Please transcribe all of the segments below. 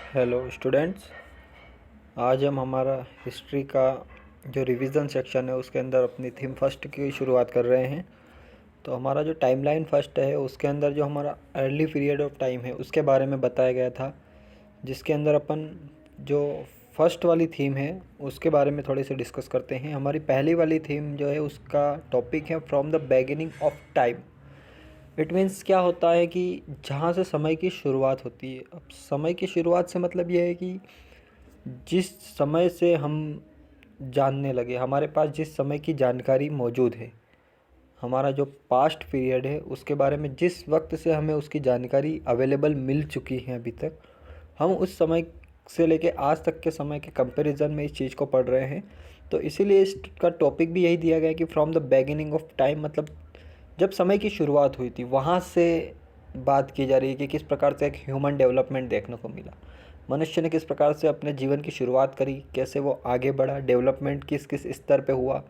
Hello students. आज हम हमारा हिस्ट्री का जो रिवीजन सेक्शन है उसके अंदर अपनी थीम फर्स्ट की शुरुआत कर रहे हैं। तो हमारा जो टाइमलाइन फर्स्ट है उसके अंदर जो हमारा अर्ली पीरियड ऑफ टाइम है उसके बारे में बताया गया था, जिसके अंदर अपन जो फर्स्ट वाली थीम है उसके बारे में थोड़े से डिस्कस करते हैं। हमारी पहली वाली थीम जो है उसका टॉपिक है from the beginning of time. It means क्या होता है कि जहाँ से समय की शुरुआत होती है। अब समय की शुरुआत से मतलब ये है कि जिस समय से हम जानने लगे, हमारे पास जिस समय की जानकारी मौजूद है, हमारा जो पास्ट पीरियड है उसके बारे में जिस वक्त से हमें उसकी जानकारी अवेलेबल मिल चुकी है अभी तक, हम उस समय से लेके आज तक के समय के कंपैरिजन में इस चीज़ को पढ़ रहे हैं। तो इसीलिए इसका टॉपिक भी यही दिया गया है कि from the beginning of time, मतलब जब समय की शुरुआत हुई थी वहाँ से बात की जा रही है कि किस प्रकार से एक ह्यूमन डेवलपमेंट देखने को मिला। मनुष्य ने किस प्रकार से अपने जीवन की शुरुआत करी, कैसे वो आगे बढ़ा, डेवलपमेंट किस किस स्तर पे हुआ,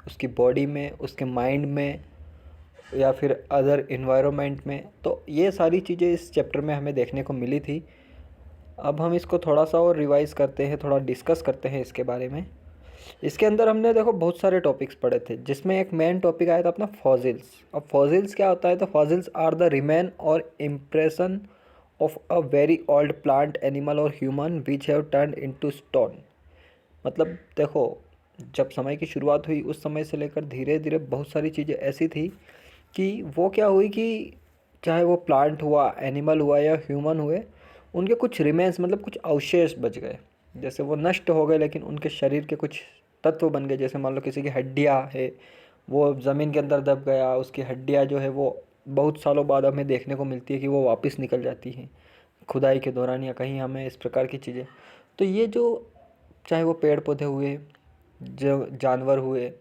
उसकी बॉडी में, उसके माइंड में या फिर अदर इन्वायरमेंट में। तो ये सारी चीज़ें इस चैप्टर में हमें देखने को मिली थी। अब हम इसको थोड़ा सा और रिवाइज करते हैं, थोड़ा डिस्कस करते हैं इसके बारे में। इसके अंदर हमने देखो बहुत सारे टॉपिक्स पढ़े थे, जिसमें एक मेन टॉपिक आया था अपना फॉसिल्स। अब फॉसिल्स क्या होता है? तो fossils are the remain or impression of a very old plant, animal or human which have turn into stone. मतलब देखो, जब समय की शुरुआत हुई उस समय से लेकर धीरे धीरे बहुत सारी चीज़ें ऐसी थी कि वो क्या हुई कि चाहे वो प्लांट हुआ, एनिमल हुआ या ह्यूमन हुए, उनके कुछ रिमेन्स मतलब कुछ अवशेष बच गए। जैसे वो नष्ट हो गए लेकिन उनके शरीर के कुछ तत्व बन गए। जैसे मान लो किसी की हड्डियाँ है, वो ज़मीन के अंदर दब गया, उसकी हड्डियाँ जो है वो बहुत सालों बाद हमें देखने को मिलती है कि वो वापस निकल जाती हैं खुदाई के दौरान या कहीं, हमें इस प्रकार की चीज़ें। तो ये जो चाहे वो पेड़ पौधे हुए, जो जानवर हुए,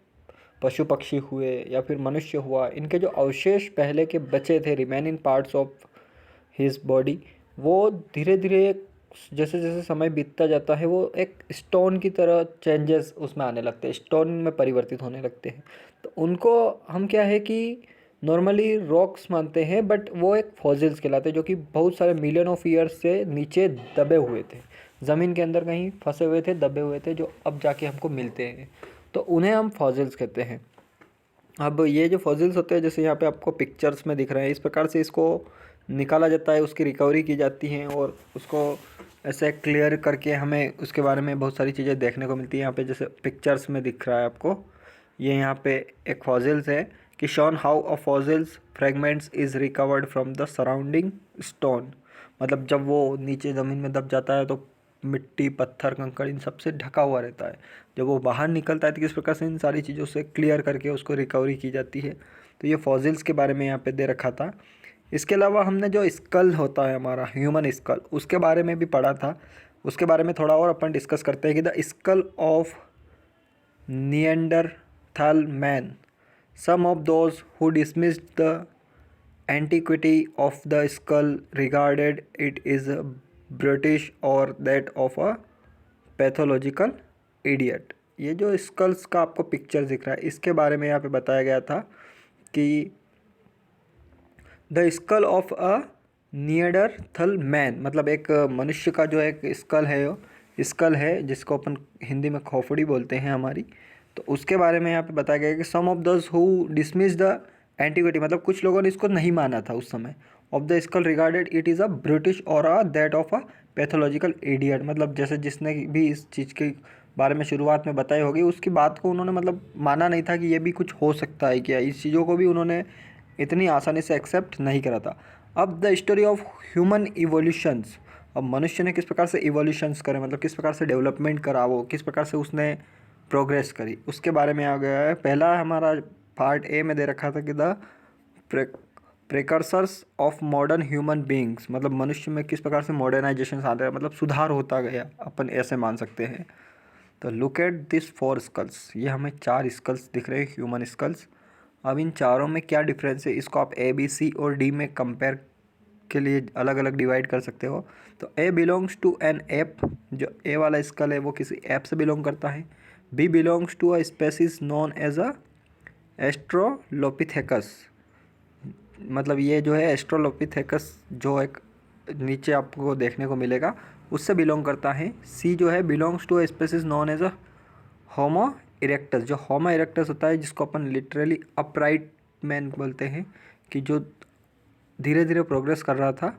पशु पक्षी हुए या फिर मनुष्य हुआ, इनके जो अवशेष पहले के बचे थे, remaining parts of his body, वो धीरे धीरे जैसे जैसे समय बीतता जाता है वो एक स्टोन की तरह चेंजेस उसमें आने लगते हैं, स्टोन में परिवर्तित होने लगते हैं। तो उनको हम क्या है कि नॉर्मली रॉक्स मानते हैं, बट वो एक फॉसिल्स कहलाते हैं, जो कि बहुत सारे मिलियन ऑफ ईयर्स से नीचे दबे हुए थे, ज़मीन के अंदर कहीं फंसे हुए थे, दबे हुए थे, जो अब जाके हमको मिलते हैं। तो उन्हें हम फॉसिल्स कहते हैं। अब ये जो फॉसिल्स होते हैं, जैसे यहाँ पे आपको पिक्चर्स में दिख रहे हैं, इस प्रकार से इसको निकाला जाता है, उसकी रिकवरी की जाती है और उसको ऐसे क्लियर करके हमें उसके बारे में बहुत सारी चीज़ें देखने को मिलती है। यहाँ पे जैसे पिक्चर्स में दिख रहा है आपको, ये यहाँ पे एक फॉसिल्स है कि shown how a fossils fragments is recovered from the surrounding stone. मतलब जब वो नीचे ज़मीन में दब जाता है तो मिट्टी, पत्थर, कंकड़ इन सब से ढका हुआ रहता है। जब वो बाहर निकलता है तो किस प्रकार से इन सारी चीज़ों से क्लियर करके उसको रिकवरी की जाती है। तो ये फॉसिल्स के बारे में यहाँ पे दे रखा था। इसके अलावा हमने जो स्कल होता है हमारा ह्यूमन स्कल, उसके बारे में भी पढ़ा था। उसके बारे में थोड़ा और अपन डिस्कस करते हैं कि the skull of Neanderthal man, some of those who dismissed the antiquity of the skull regarded it is British or that of a pathological idiot। ये जो स्कल्स का आपको पिक्चर दिख रहा है इसके बारे में यहाँ पे बताया गया था कि the skull of a Neanderthal man, मतलब एक मनुष्य का जो एक स्कल है, वो स्कल है जिसको अपन हिंदी में खोपड़ी बोलते हैं हमारी। तो उसके बारे में यहाँ पे बताया गया कि some of those who dismiss the antiquity, मतलब कुछ लोगों ने इसको नहीं माना था उस समय, of the skull regarded it is a British or a that of a pathological idiot. मतलब जैसे जिसने भी इस चीज़ के बारे में शुरुआत में बताई होगी उसकी बात को उन्होंने मतलब माना नहीं था कि ये भी कुछ हो सकता है क्या, इस चीज़ों को भी उन्होंने इतनी आसानी से एक्सेप्ट नहीं करा था। अब the story of human evolutions, अब मनुष्य ने किस प्रकार से इवोल्यूशंस करे, मतलब किस प्रकार से डेवलपमेंट करा, वो किस प्रकार से उसने प्रोग्रेस करी, उसके बारे में आ गया है। पहला हमारा पार्ट ए में दे रखा था कि the precursors of modern human beings, मतलब मनुष्य में किस प्रकार से मॉडर्नाइजेशन आता है, मतलब सुधार होता गया, अपन ऐसे मान सकते हैं। तो लुक एट दिस 4 स्कल्स, ये हमें 4 स्कल्स दिख रहे हैं, ह्यूमन स्कल्स। अब इन चारों में क्या डिफरेंस है, इसको आप ए, बी, सी और डी में कंपेयर के लिए अलग अलग डिवाइड कर सकते हो। तो ए बिलोंग्स टू एन एप, जो ए वाला स्कल है वो किसी ऐप से बिलोंग करता है। B belongs to a species known as a australopithecus, मतलब ये जो है एस्ट्रोलोपिथेकस जो एक नीचे आपको देखने को मिलेगा उससे बिलोंग करता है। सी जो है belongs to a species known as a Homo erectus. जो होमो इरेक्टस होता है जिसको अपन लिटरली अपराइट मैन बोलते हैं, कि जो धीरे धीरे प्रोग्रेस कर रहा था,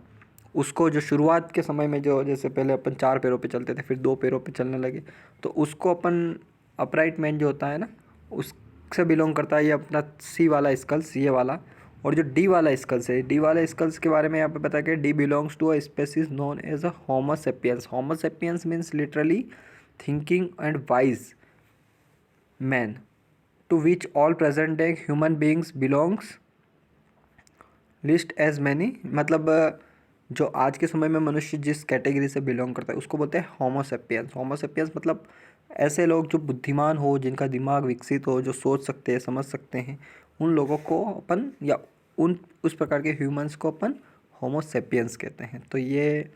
उसको जो शुरुआत के समय में जो जैसे पहले अपन 4 पैरों पे चलते थे फिर 2 पैरों पे चलने लगे, तो उसको अपन अपराइट मैन जो होता है ना उससे बिलोंग करता है ये अपना सी वाला स्कल्स, ये वाला। और जो डी वाला स्कल्स है, डी वाला स्कल्स के बारे में यहाँ पे पता है कि D belongs to a species known as a Homo sapiens. Homo sapiens means literally thinking and wise man, to which all present day human beings belongs list as many. मतलब जो आज के समय में मनुष्य जिस कैटेगरी से बिलोंग करता है उसको बोलते हैं होमोसेपियंस। होमोसेपियंस मतलब ऐसे लोग जो बुद्धिमान हो, जिनका दिमाग विकसित हो, जो सोच सकते हैं, समझ सकते हैं, उन लोगों को अपन या उन उस प्रकार के ह्यूमंस को अपन होमोसेपियंस कहते हैं। तो ये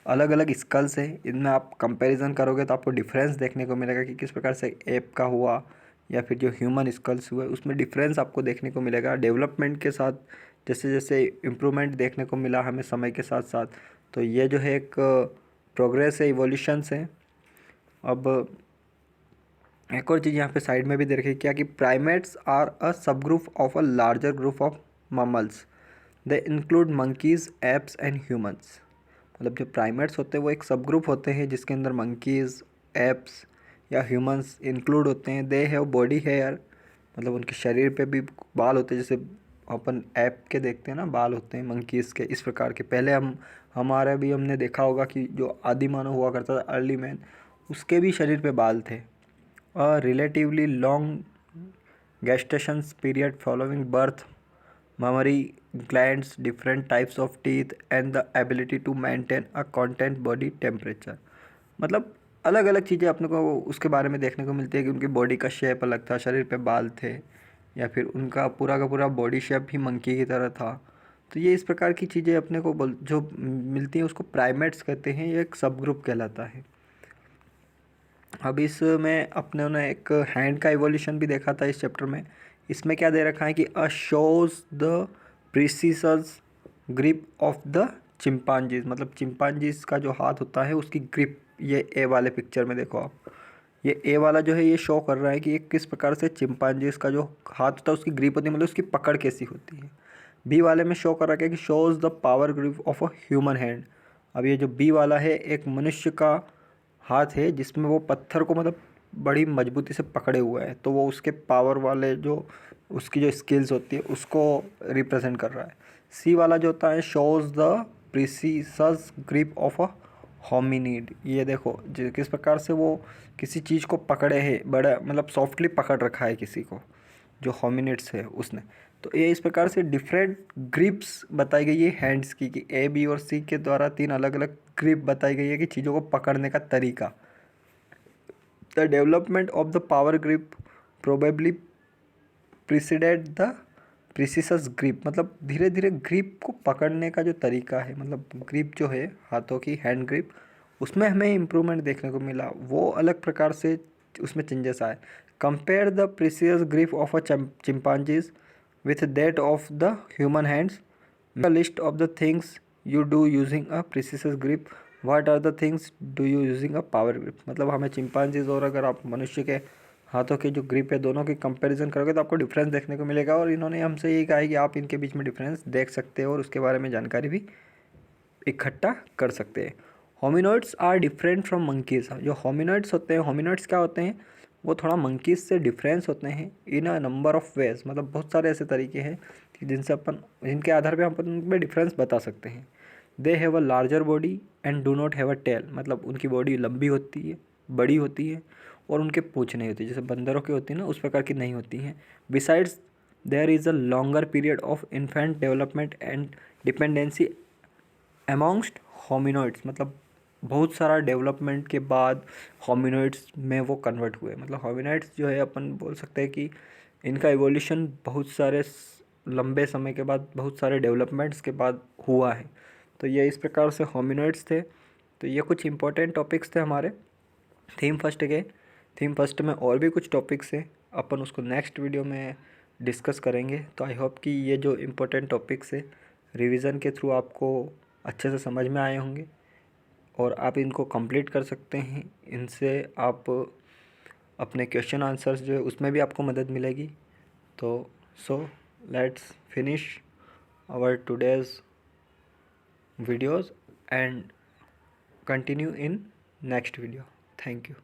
अलग अलग स्कल्स है, इनमें आप कंपैरिजन करोगे तो आपको डिफरेंस देखने को मिलेगा कि किस प्रकार से एप का हुआ या फिर जो ह्यूमन स्कल्स हुए उसमें डिफरेंस आपको देखने को मिलेगा डेवलपमेंट के साथ। जैसे जैसे इम्प्रूवमेंट देखने को मिला हमें समय के साथ साथ, तो ये जो है एक प्रोग्रेस है, इवोल्यूशंस है। अब एक और चीज़ यहाँ पे साइड में भी देख रखी क्या कि primates are a sub group of a larger group of mammals, they include monkeys, apes and humans. मतलब जो प्राइमेट्स होते हैं वो एक सब ग्रुप होते हैं जिसके अंदर मंकीज़, एप्स या ह्यूमंस इंक्लूड होते हैं। दे हैव बॉडी हेयर, मतलब उनके शरीर पे भी बाल होते हैं, जैसे अपन ऐप के देखते हैं ना बाल होते हैं मंकीज़ के, इस प्रकार के। पहले हमारा भी हमने देखा होगा कि जो आदि मानव हुआ करता था, अर्ली मैन, उसके भी शरीर पे बाल थे। A relatively long gestation period following birth, mammary glands, different types of teeth and the ability to maintain a constant body temperature। मतलब अलग अलग चीज़ें अपने को उसके बारे में देखने को मिलती है कि उनकी बॉडी का शेप अलग था, शरीर पे बाल थे, या फिर उनका पूरा का पूरा बॉडी शेप भी मंकी की तरह था। तो ये इस प्रकार की चीज़ें अपने को जो मिलती हैं उसको प्राइमेट्स कहते हैं, ये एक सब ग्रुप कहलाता है। अब इसमें अपने ने एक हैंड का इवोल्यूशन भी देखा था इस चैप्टर में। इसमें क्या दे रखा है कि a shows the precision grip of the chimpanzees. मतलब चिंपांजीज का जो हाथ होता है उसकी ग्रिप, ये ए वाले पिक्चर में देखो आप, ये ए वाला जो है ये शो कर रहा है कि ये किस प्रकार से चिंपांजीज का जो हाथ होता है उसकी ग्रिप होती है, मतलब उसकी पकड़ कैसी होती है। बी वाले में शो कर रखा है कि shows the power grip of a human hand. अब ये जो बी वाला है एक मनुष्य का हाथ है जिसमें वो पत्थर को मतलब बड़ी मजबूती से पकड़े हुआ है, तो वो उसके पावर वाले जो उसकी जो स्किल्स होती है उसको रिप्रेजेंट कर रहा है। सी वाला जो होता है shows the precision grip of a hominid. ये देखो किस प्रकार से वो किसी चीज़ को पकड़े है, बड़ा मतलब सॉफ्टली पकड़ रखा है किसी को, जो होमिनिड्स है उसने। तो ये इस प्रकार से डिफरेंट ग्रिप्स बताई गई है हैंड्स की, कि ए बी और सी के द्वारा 3 अलग अलग ग्रिप बताई गई है कि चीज़ों को पकड़ने का तरीका। The development of the power grip probably preceded the precision grip. मतलब धीरे धीरे ग्रिप को पकड़ने का जो तरीका है, मतलब ग्रिप जो है हाथों की हैंड ग्रिप, उसमें हमें इम्प्रूवमेंट देखने को मिला, वो अलग प्रकार से उसमें चेंजेस आए। Compare the precious grip of a chimpanzees with that of the human hands. Make a list of the things you do using a precise grip. What are the things do you using a power grip? मतलब हमें chimpanzees और अगर आप मनुष्य के हाथों के जो ग्रिप है दोनों की कंपैरिजन करोगे तो आपको डिफरेंस देखने को मिलेगा। और इन्होंने हमसे यही कहा है कि आप इनके बीच में डिफरेंस देख सकते हो और उसके बारे में जानकारी भी इकट्ठा कर सकते हैं। होमिनोइड्स आर डिफरेंट फ्रॉम मंकीज। जो होमिनोइड्स होते हैं, होमिनोइड्स क्या होते हैं, वो थोड़ा मंकीज से डिफरेंस होते हैं इन अ नंबर ऑफ वेज। मतलब बहुत सारे ऐसे तरीके हैं कि जिनके आधार पे हम अपन उनमें डिफरेंस बता सकते हैं। They have a larger body and do not have a tail. मतलब उनकी बॉडी लंबी होती है, बड़ी होती है, और उनके पूँछ नहीं होती, जैसे बंदरों की होती है ना उस प्रकार की नहीं होती हैं। Besides there is a longer period of infant development and dependency amongst hominoids. मतलब बहुत सारा डेवलपमेंट के बाद होमिनोइड्स में वो कन्वर्ट हुए। मतलब होमिनोइड्स जो है अपन बोल सकते हैं कि इनका इवोल्यूशन बहुत सारे लंबे समय के बाद, बहुत सारे डेवलपमेंट्स के बाद हुआ है। तो ये इस प्रकार से होमिनोइड्स थे। तो ये कुछ इंपॉर्टेंट टॉपिक्स थे हमारे थीम फर्स्ट के। थीम फर्स्ट में और भी कुछ टॉपिक्स हैं, अपन उसको नेक्स्ट वीडियो में डिस्कस करेंगे। तो आई होप कि ये जो इम्पोर्टेंट टॉपिक्स है रिवीजन के थ्रू आपको अच्छे से समझ में आए होंगे और आप इनको कंप्लीट कर सकते हैं। इनसे आप अपने क्वेश्चन आंसर्स जो है उसमें भी आपको मदद मिलेगी। तो so let's finish our today's videos and continue in next video. Thank you.